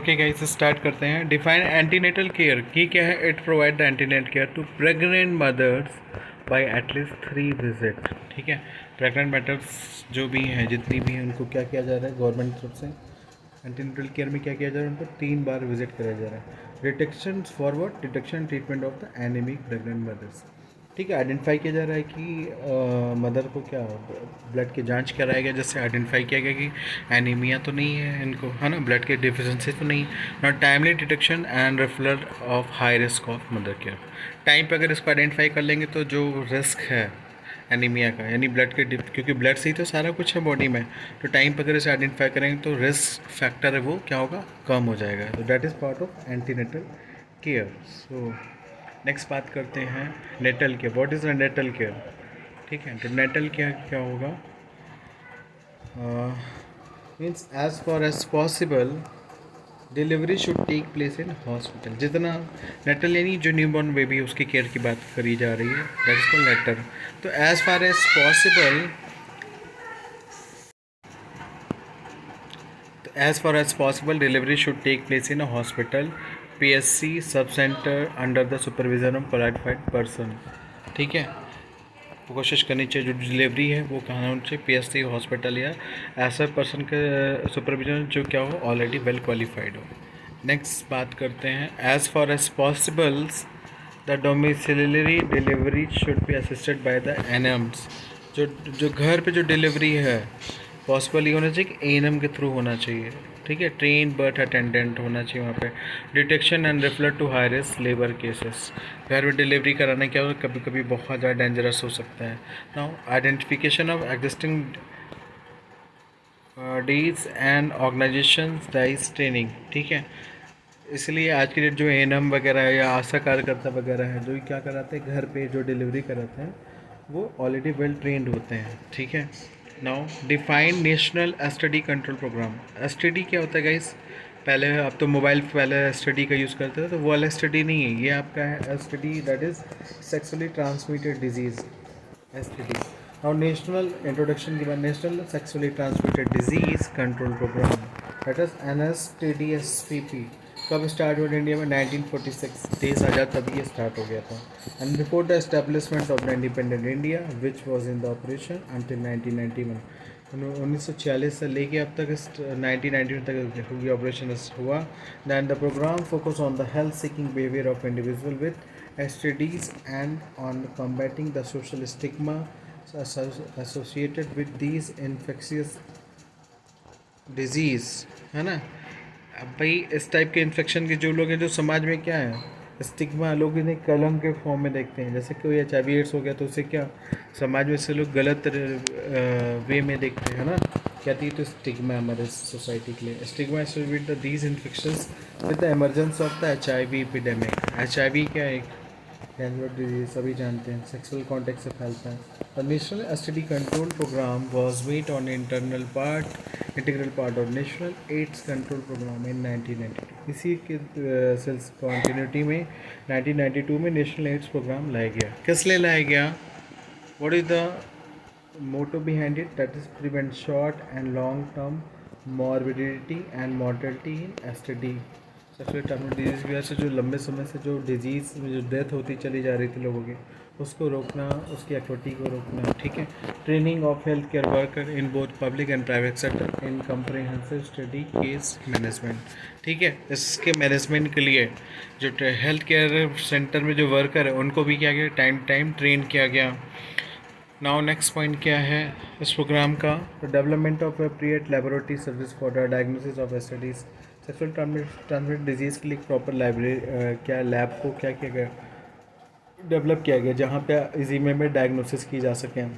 Okay guys, start करते हैं। Define antenatal care की क्या है? It provide the antenatal care to pregnant mothers by at least 3 visit. ठीक है, प्रेग्नेंट मदर्स जो भी हैं, जितनी भी हैं, उनको क्या किया जा रहा है गवर्नमेंट की तरफ से? एंटीनेटल केयर में क्या किया जा रहा है? उनको 3 बार विजिट कराया जा रहा है। Detection forward detection treatment of the anaemic pregnant mothers. ठीक है, आइडेंटिफाई किया जा रहा है कि मदर को क्या ब्लड की जांच कराया गया, जिससे आइडेंटिफाई किया गया कि एनीमिया तो नहीं है इनको, है ना, ब्लड के डिफिशिएंसी तो नहीं। Not timely detection and referral of high risk of mother care. Time पे अगर इसको आइडेंटिफाई कर लेंगे तो जो रिस्क है एनीमिया का, यानी ब्लड के क्योंकि ब्लड से ही तो सारा कुछ है बॉडी में, तो टाइम पर अगर इसे आइडेंटिफाई करेंगे तो रिस्क फैक्टर है वो क्या होगा? कम हो जाएगा। तो that is part of antenatal care. So next बात करते हैं natal care. What is the natal care? ठीक है, तो नेटल केयर क्या होगा? Means as far as possible delivery should take place in hospital. जितना नेटल यानी जो न्यूबॉर्न बेबी उसकी केयर की बात करी जा रही है, दैट इज कॉल्ड नेटल। तो as far as possible, delivery should take place in a hospital, PSC, sub centre under the supervision of qualified person. ठीक है, तो कोशिश करनी चाहिए जो डिलीवरी है वो कहाँ होनी चाहिए? पीएससी, हॉस्पिटल या ऐसा पर्सन के सुपरविजन जो क्या हो, ऑलरेडी वेल क्वालिफाइड हो। नेक्स्ट बात करते हैं, as far as possibles the domiciliary delivery should be assisted by the NMs. जो जो घर पे जो डिलीवरी है पॉसिबल ये होना चाहिए कि एएनएम के थ्रू होना चाहिए। ठीक है, ट्रेन बर्थ अटेंडेंट होना चाहिए वहाँ पे। Detection and refer to high risk labour cases. घर में डिलीवरी कराना क्या होगा, कभी कभी बहुत ज़्यादा डेंजरस हो सकता है। Now identification of existing dais and organisation dais training. ठीक है, इसलिए आज की डेट जो एएनएम वगैरह है या आशा कार्यकर्ता वगैरह है जो क्या कराते हैं घर पे जो डिलीवरी कराते हैं वो ऑलरेडी वेल ट्रेंड होते हैं। ठीक है, now define national STD control programme. STD क्या होता है गाइस? पहले आप तो मोबाइल पहले एसटीडी का यूज़ करते थे, तो वो वाला एसटीडी नहीं है, ये आपका है STD, that is sexually transmitted disease, STD. और नेशनल इंट्रोडक्शन के बाद national sexually transmitted disease control programme, that is NSTDSPP। कब स्टार्ट हुआ इंडिया में? 1946, देश आज़ाद तभी ये स्टार्ट हो गया था। And before the establishment of the independent India which was in the operation until 1991। 1946 से लेके अब तक 1991 तक ये ऑपरेशन हुआ। Then the programme focus on the health seeking behaviour of individual with STDs and on combating the social stigma associated with these infectious disease, है ना। अब भाई इस टाइप के इन्फेक्शन के जो लोग हैं, जो समाज में क्या है स्टिग्मा, लोग इन्हें कलंक के फॉर्म में देखते हैं। जैसे कोई HIV एड्स हो गया तो उसे क्या समाज में से लोग गलत वे में देखते हैं ना, कहती है तो स्टिग्मा हमारे सोसाइटी के लिए। Stigma associated with these infections with the emergence of the HIV epidemic. HIV क्या है? एक डेंजरस डिजीज, सभी जानते हैं, सेक्सुअल कॉन्टेक्ट से फैलता है। The national STD control programme was made on integral part of national AIDS control programme in 1992। इसी के कंटिन्यूटी में 1992 में नेशनल एड्स प्रोग्राम लाया गया। किस लिए लाया गया? What is the motto behind it? That is prevent short and long term morbidity and mortality in STD, sexually transmitted disease की वजह से जो लंबे समय से जो डिजीज़ में जो डेथ होती चली जा रही थी लोगों की, उसको रोकना, उसकी एक्टिविटी को रोकना। ठीक है, training of health care worker in both public and private sector in comprehensive study case management. ठीक है, इसके मैनेजमेंट के लिए जो हेल्थ केयर सेंटर में जो वर्कर है उनको भी क्या गया, टाइम ट्रेन किया गया। नाउ नेक्स्ट पॉइंट क्या है इस प्रोग्राम का? Development of appropriate laboratory service for the diagnosis of STDs. Sexual transmitted disease के लिए प्रॉपर लाइब्रेरी क्या लैब को क्या किया गया, डेवलप किया गया, जहाँ पे इजी में डायग्नोसिस की जा सकें।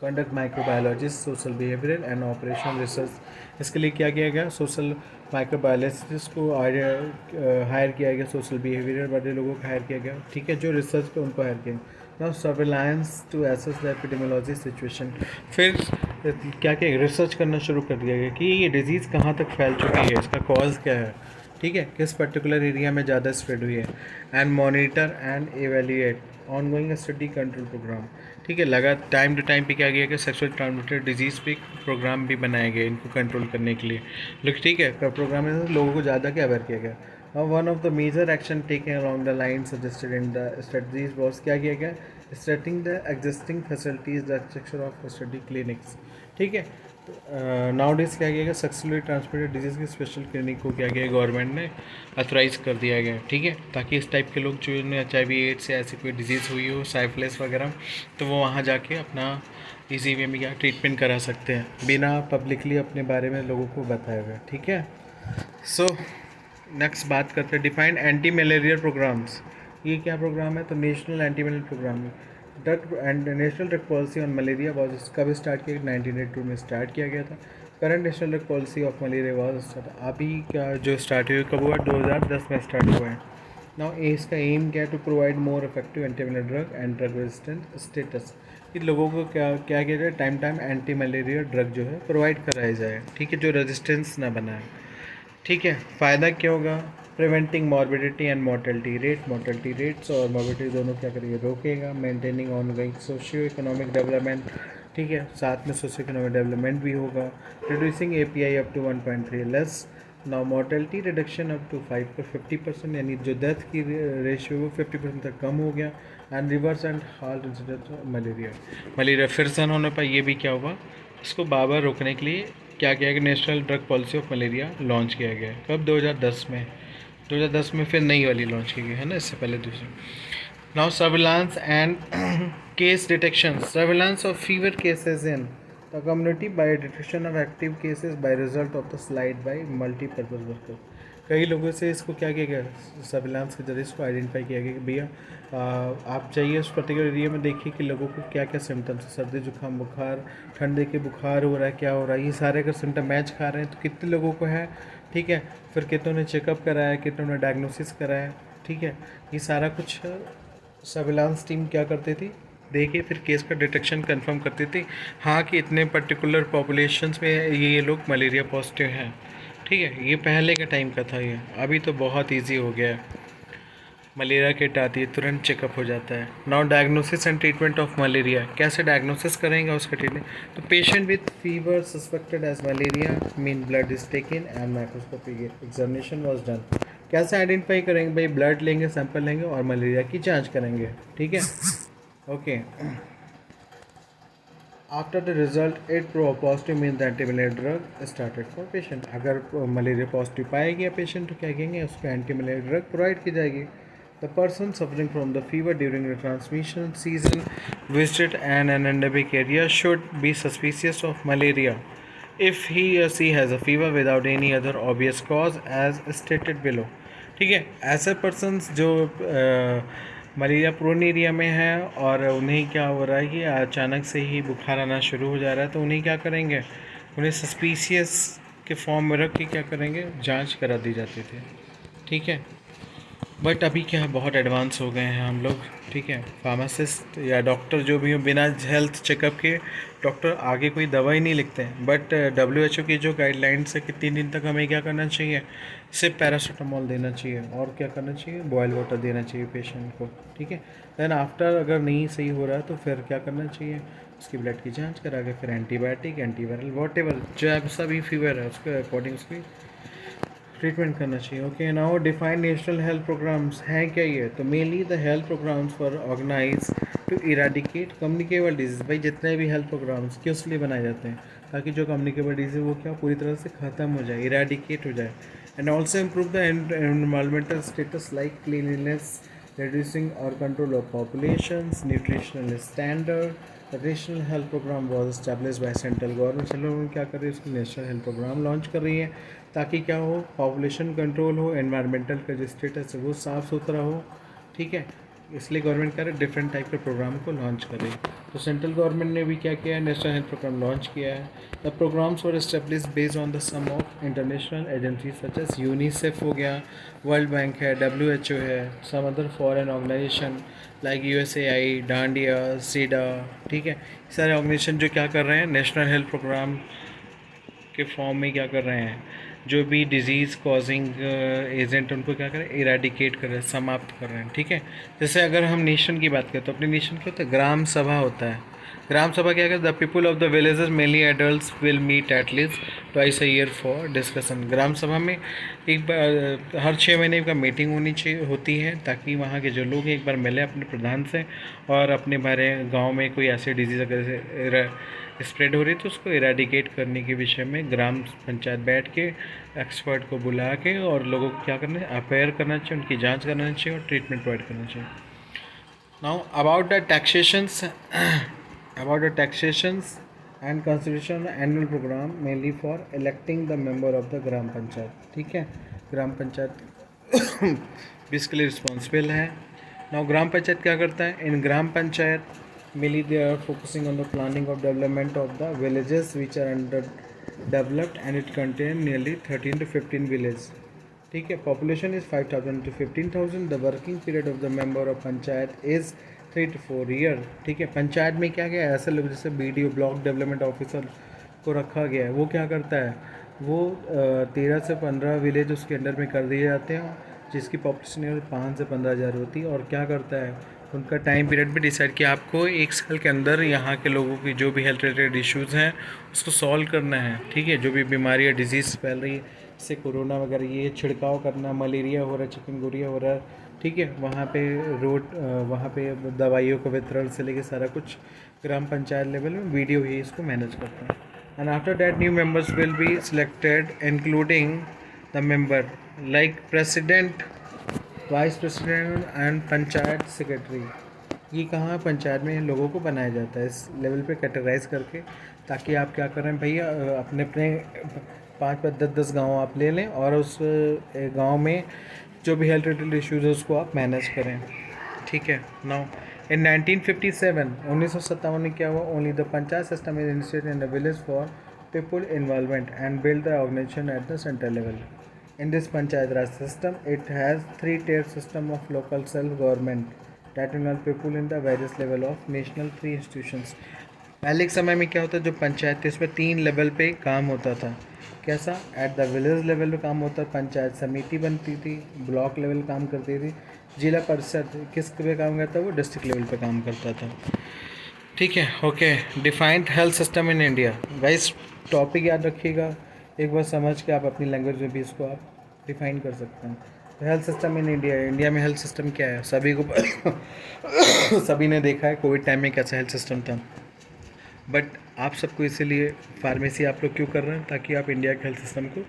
Conduct microbiologist social behavioural and operation research, इसके लिए क्या किया गया? सोशल माइक्रोबायोलॉजिस्ट को हायर किया गया, सोशल बिहेवियर वाले लोगों को हायर किया गया। ठीक है, जो रिसर्च पे उनको हायर किया। Now surveillance to assess the epidemiology situation. फिर क्या क्या रिसर्च करना शुरू कर दिया गया कि ये डिजीज़ कहाँ तक फैल चुकी है, इसका कॉज क्या है। ठीक है, किस पर्टिकुलर एरिया में ज़्यादा स्प्रेड हुई है, and monitor and evaluate ongoing study control programme. ठीक है, लगा टाइम टू टाइम पे क्या गया कि सेक्सुअल ट्रांसमिटेड डिजीज़ पे प्रोग्राम भी बनाए गए इनको कंट्रोल करने के लिए। लेकिन ठीक है, प्रोग्राम में लोगों को ज़्यादा क्या अवेयर किया गया। One of the major action taken along the line suggested in the strategies was क्या किया गया, starting the existing facilities the structure of study clinics. ठीक है, नाउ डेज क्या किया गया, सेक्सुअली ट्रांसमिटेड डिजीज़ की स्पेशल क्लिनिक को क्या किया गवर्नमेंट ने अथोराइज कर दिया गया। ठीक है, ताकि इस टाइप के लोग जो HIV एड्स या ऐसी कोई डिजीज़ हुई हो, साइफिलिस वगैरह, तो वो वहाँ जाके अपना इजी वे में क्या ट्रीटमेंट करा सकते हैं बिना पब्लिकली अपने बारे में लोगों को बताए हुए। ठीक है, सो नेक्स्ट बात करते हैं डिफाइंड एंटी मलेरिया प्रोग्राम्स। ये क्या प्रोग्राम है, तो नेशनल एंटी मलेरिया प्रोग्राम है। Drug and national drug policy on malaria was कब स्टार्ट किया, 1982 में स्टार्ट किया गया था। Current national drug policy of malaria was start, अभी क्या जो स्टार्ट हुई कब हुआ, 2010 में स्टार्ट हुआ है। नाउ इसका एम क्या है, to provide more effective anti malaria drug and drug resistant status. कि लोगों को क्या क्या किया जाए, time time anti malaria drug जो है प्रोवाइड कराया जाए। ठीक है, जो रेजिस्टेंस ना बनाए। ठीक है, फ़ायदा क्या होगा, preventing morbidity and mortality rates और मॉर्बिडिटी दोनों क्या करेंगे, रोकेगा। Maintaining ongoing socio economic development. ठीक है, साथ में सोशियो इकोनॉमिक डेवलपमेंट भी होगा। Reducing API up to 1.3 less. Now mortality reduction up to 50%, यानी जो डेथ की रेशियो वो 50% तक कम हो गया। And reverse and heart incident malaria फिर से होने पर ये भी क्या हुआ, इसको बार रोकने के लिए क्या किया गया, national drug policy of malaria launch किया गया है। कब, 2010 में। 2010 में फिर नई वाली लॉन्च की गई है ना, इससे पहले दूसरी। Now surveillance and case detection, surveillance of fever cases in the community bye detection of active cases bye result of the slide bye multipurpose worker. कई लोगों से इसको क्या किया गया, सर्विलांस के जरिए इसको आइडेंटिफाई किया गया कि भैया आप जाइए उस पर्टिकुलर एरिया में, देखिए कि लोगों को क्या क्या सिम्टम्स है, सर्दी जुकाम बुखार, ठंडे के बुखार हो रहा है, क्या हो रहा है, ये सारे अगर सिम्टम मैच खा रहे हैं तो कितने लोगों को है। ठीक है, फिर कितनों ने चेकअप कराया, कितनों ने डायग्नोसिस कराया। ठीक है, ये सारा कुछ सर्विलांस टीम क्या करती थी, देखिए फिर केस का डिटेक्शन कंफर्म करती थी, हाँ कि इतने पर्टिकुलर पॉपुलेशंस में ये लोग मलेरिया पॉजिटिव हैं। ठीक है, ये पहले का टाइम का था, ये अभी तो बहुत इजी हो गया है। मलेरिया किट आती है, तुरंत चेकअप हो जाता है। Now diagnosis and treatment of malaria, कैसे डायग्नोसिस करेंगे उसका ट्रीटमेंट, तो patient with fever suspected as malaria, mean blood is taken and microscopic examination was done. कैसे आइडेंटिफाई करेंगे, भाई ब्लड लेंगे, सैंपल लेंगे और मलेरिया की जांच करेंगे। ठीक है, okay. After the result it positive mean the anti drug started for patient. अगर मलेरिया पॉजिटिव पाया गया पेशेंट तो क्या कहेंगे, उसको एंटी मलेरिया ड्रग प्रोवाइड की जाएगी। The person suffering from the fever during the transmission season visited N endemic area should be suspicious of malaria if he or she has a fever without any other obvious cause as stated below। ठीक है, ऐसे persons जो malaria prone area में है और उन्हें क्या हो रहा है कि अचानक से ही बुखार आना शुरू हो जा रहा है, तो उन्हें क्या करेंगे, उन्हें सस्पिशियस के फॉर्म में रख के क्या करेंगे, जांच करा दी जाती थी। ठीक है, बट अभी क्या है, बहुत एडवांस हो गए हैं हम लोग। ठीक है, फार्मासिस्ट या डॉक्टर जो भी हो, बिना हेल्थ चेकअप के डॉक्टर आगे कोई दवाई नहीं लिखते हैं। बट WHO की जो गाइडलाइंस है कि 3 दिन तक हमें क्या करना चाहिए, सिर्फ पैरासीटामोल देना चाहिए और क्या करना चाहिए, बॉयल वाटर देना चाहिए पेशेंट को। ठीक है, देन आफ्टर अगर नहीं सही हो रहा है तो फिर क्या करना चाहिए, उसकी ब्लड की जांच करा के फिर एंटीबायोटिक, एंटीवायरल, वॉट एवर जैसा भी फीवर है उसके अकॉर्डिंग उसकी ट्रीटमेंट करना चाहिए। Okay, now define national health programmes हैं क्या ये, तो mainly the health programmes for organise to eradicate communicable disease. भाई जितने भी हेल्थ प्रोग्राम्स किस लिए बनाए जाते हैं, ताकि जो कम्युनिकेबल डिजीज वो क्या पूरी तरह से ख़त्म हो जाए, इराडिकेट हो जाए। And also improve the environmental status like cleanliness, reducing or control of populations, nutritional standard। The national health program was established by central government। चलो क्या कर रही है, उसकी नेशनल हेल्थ प्रोग्राम लॉन्च कर रही है ताकि क्या हो, पॉपुलेशन कंट्रोल हो, एनवायरमेंटल का जो स्टेटस है वो साफ़ सुथरा हो। ठीक है, इसलिए गवर्नमेंट क्या है, डिफरेंट टाइप के प्रोग्राम को लॉन्च कर रही है। तो सेंट्रल गवर्नमेंट ने भी क्या किया है, नेशनल हेल्थ प्रोग्राम लॉन्च किया है। The programmes were establish based on the some of international agencies such as UNICEF हो गया, वर्ल्ड बैंक है, WHO है, some other foreign organization like USAI, DANIDA, SIDA. ठीक है, सारे ऑर्गेनाइजेशन जो क्या कर रहे हैं, नेशनल हेल्थ प्रोग्राम के फॉर्म में क्या कर रहे हैं, जो भी डिजीज़ कॉजिंग एजेंट उनको क्या करें, इरेडिकेट कर रहे हैं, समाप्त कर रहे हैं। ठीक है, जैसे अगर हम नेशन की बात करें तो अपने नेशन क्या होता है, ग्राम सभा होता है। ग्राम सभा क्या करता है, the people of the villages mainly adults will meet at least twice a year for discussion. Gram sabha में एक बार हर 6 महीने का मीटिंग होती है, ताकि वहाँ के जो लोग हैं एक बार मिले अपने प्रधान से, और अपने बारे गांव में कोई ऐसी डिजीज़ अगर स्प्रेड हो रही है तो उसको इरेडिकेट करने के विषय में ग्राम पंचायत बैठ के एक्सपर्ट को बुला के और लोगों को क्या करना है, अवेयर करना चाहिए, उनकी जांच करना चाहिए और ट्रीटमेंट प्रोवाइड करना चाहिए। Now about the taxations and constitution annual program mainly for electing the member of the ग्राम पंचायत। ठीक है, ग्राम पंचायत बेसिकली रिस्पॉन्सिबल है। नाउ ग्राम पंचायत क्या करता है, इन ग्राम panchayat mainly they are focusing on the planning of development of the villages which are underdeveloped and it contain nearly 13 to 15 villages। ठीक है, population is 5,000 to 15,000। The working period of the member of panchayat is 3 to 4 year. ठीक है, पंचायत में क्या क्या ऐसे लोग जैसे BDO ब्लॉक डेवलपमेंट ऑफिसर को रखा गया है, वो क्या करता है, वो 13 से 15 विलेज उसके अंडर में कर दिए जाते हैं, जिसकी पॉपुलेशन 5 से 15,000 होती है। और क्या करता है, उनका टाइम पीरियड भी डिसाइड किया, आपको 1 साल के अंदर यहाँ के लोगों की जो भी हेल्थ रिलेटेड इश्यूज़ हैं उसको सॉल्व करना है। ठीक है, जो भी बीमारी या डिजीज़ फैल रही है, जैसे कोरोना वगैरह, ये छिड़काव करना, मलेरिया हो रहा है, चिकनगुनिया हो रहा है। ठीक है, वहाँ पे दवाइयों का वितरण से लेके सारा कुछ ग्राम पंचायत लेवल में BDO ही इसको मैनेज करता है। And after that new members will be selected including the member like president, vice president and panchayat secretary. ये कहाँ पंचायत में इन लोगों को बनाया जाता है इस लेवल पे कैटेगराइज करके, ताकि आप क्या कर रहे हैं भैया, अपने अपने 5-5, 10-10 गांव आप ले लें और उस गांव में जो भी हेल्थ रिलेटेड इश्यूज है उसको आप मैनेज करें। ठीक है, नाउ इन 1957 1957 में क्या हुआ, only the panchayat system is instead in the village for people involvement and build the organisation at the central level. In this Panchayat Raj system, it has 3-tier system of local self-government that involve people in the various level of national 3 institutions। पहले के समय में क्या होता है, जो पंचायत थी उसमें 3 लेवल पे काम होता था। कैसा, एट द विलेज लेवल पे काम होता, पंचायत समिति बनती थी, ब्लॉक लेवल काम करती थी, जिला परिषद किस पे काम करता, वो डिस्ट्रिक्ट लेवल पे काम करता था। ठीक है, okay. Defined health system in India, guys topic याद रखिएगा, एक बार समझ के आप अपनी लैंग्वेज में भी इसको आप डिफाइन कर सकते हैं। Health system in India, India में हेल्थ सिस्टम क्या है, सभी को सभी ने देखा है कोविड टाइम में कैसा हेल्थ सिस्टम था। बट आप सबको इसीलिए फार्मेसी आप लोग क्यों कर रहे हैं, ताकि आप इंडिया के हेल्थ सिस्टम को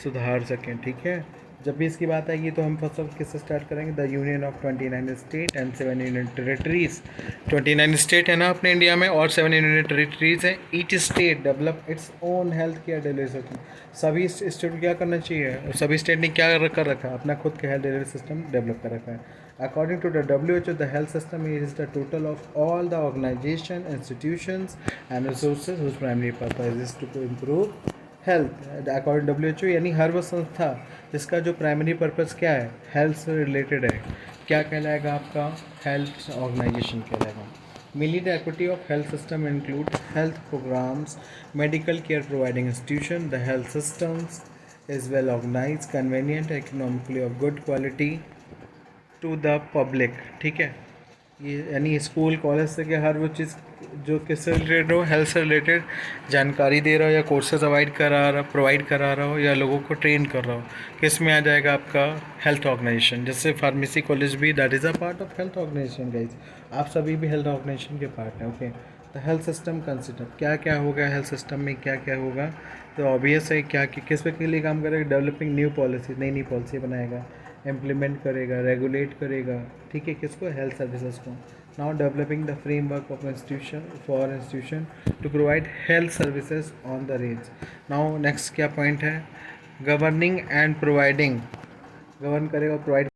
सुधार सकें। ठीक है, जब भी इसकी बात आएगी तो हम फर्स्ट ऑफ किससे स्टार्ट करेंगे, the union of 29 state and 7 union territories. 29 state है ना अपने इंडिया में, और 7 यूनियन टेरेटरीज हैं। Each state develop its own health care delivery system. सभी स्टेट को क्या करना चाहिए, सभी स्टेट ने क्या कर रखा है, अपना खुद का हेल्थ डिलीवरी सिस्टम डेवलप कर रखा है। According to the WHO, the health system is the total of all the organization, institutions and resources whose primary purpose is to improve health। According to WHO, यानी हर वो संस्था जिसका जो primary purpose क्या है, हेल्थ से रिलेटेड है, क्या कहलाएगा आपका, हेल्थ ऑर्गेनाइजेशन कहलाएगा। Mainly the equity of health system include health programs, medical care providing institution, the health systems is well organized, convenient, economically of good quality to the public. ठीक है, ये यानी स्कूल कॉलेज से कि हर वो चीज़ जो किससे रिलेटेड हो, हेल्थ से रिलेटेड जानकारी दे रहा हो, या कोर्सेज प्रोवाइड करा रहा हो, या लोगों को ट्रेन कर रहा हो, किस में आ जाएगा आपका, हेल्थ ऑर्गेनाइजेशन। जैसे फार्मेसी कॉलेज भी that is a part of health organisation guys, आप सभी भी हेल्थ ऑर्गेनाइजेशन के पार्ट हैं। ओके, तो हेल्थ सिस्टम कंसिडर क्या क्या होगा, हेल्थ सिस्टम में क्या क्या होगा, तो ऑब्वियस है क्या किस पे के लिए काम करेगा, डेवलपिंग न्यू पॉलिसी, नई नई पॉलिसी बनाएगा, इम्प्लीमेंट करेगा, रेगुलेट करेगा। ठीक है, किसको, हेल्थ सर्विसेज को। Now developing the framework of institution to provide health services on the range. Now next क्या पॉइंट है, गवर्निंग एंड प्रोवाइडिंग, गवर्न करेगा, प्रोवाइड